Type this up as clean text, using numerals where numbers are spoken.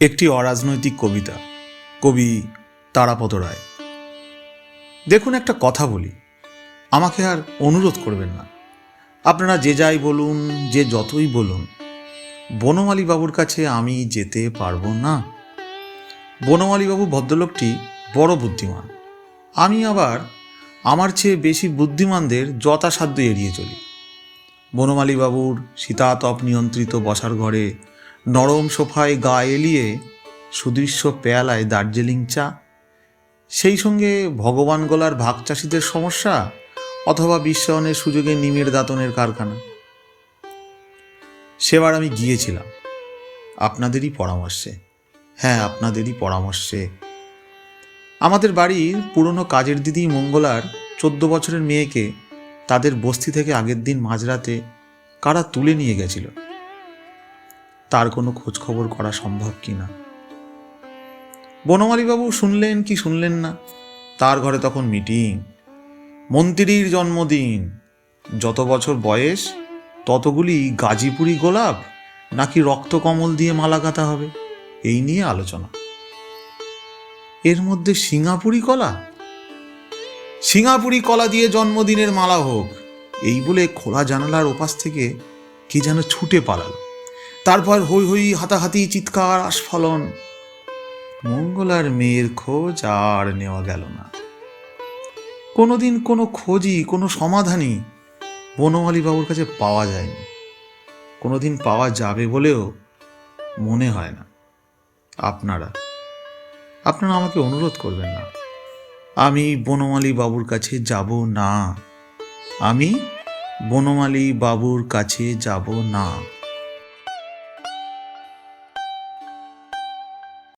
একটি অরাজনৈতিক কবিতা, কবি তারাপদ রায়। দেখুন, একটা কথা বলি, আমাকে আর অনুরোধ করবেন না। আপনারা যে যাই বলুন, যে যতই বলুন, বনমালী বাবুর কাছে আমি যেতে পারবো না। বনমালী বাবু ভদ্রলোকটি বড় বুদ্ধিমান। আমি আবার আমার চেয়ে বেশি বুদ্ধিমানদের যথাসাধ্য এড়িয়ে চলি। বনমালী বাবুর শীতাতপ নিয়ন্ত্রিত বসার ঘরে নরম সোফায় গা এলিয়ে সুদৃশ্য পেয়ালায় দার্জিলিং চা, সেই সঙ্গে ভগবান গোলার ভাগ চাষিদের সমস্যা অথবা বিশ্বায়নের সুযোগে নিমের দাঁতনের কারখানা। সেবার আমি গিয়েছিলাম আপনাদেরই পরামর্শে। হ্যাঁ, আপনাদেরই পরামর্শে। আমাদের বাড়ির পুরনো কাজের দিদি মঙ্গলার 14 বছরের মেয়েকে তাদের বস্তি থেকে আগের দিন মাঝরাতে কারা তুলে নিয়ে গেছিল, তার কোনো খোঁজ খবর করা সম্ভব কিনা। বনমালীবাবু শুনলেন কি শুনলেন না, তার ঘরে তখন মিটিং। মন্ত্রীর জন্মদিন, যত বছর বয়স ততগুলি গাজীপুরি গোলাপ নাকি রক্তকমল দিয়ে মালা গাঁথা হবে, এই নিয়ে আলোচনা। এর মধ্যে সিঙ্গাপুরি কলা দিয়ে জন্মদিনের মালা হোক, এই বলে খোলা জানালার ওপাশ থেকে কি যেন ছুটে পালালো। তারপর হই হই, হাতাহাতি, চিৎকার, আস্ফালন। মঙ্গলার মেয়ের খোঁজ আর নেওয়া গেল না। কোনোদিন কোনো খোঁজই, কোনো সমাধানই বনমালী বাবুর কাছে পাওয়া যায়নি। কোনোদিন পাওয়া যাবে বলেও মনে হয় না। আপনারা আমাকে অনুরোধ করবেন না। আমি বনমালী বাবুর কাছে যাব না। আমি বনমালী বাবুর কাছে যাব না।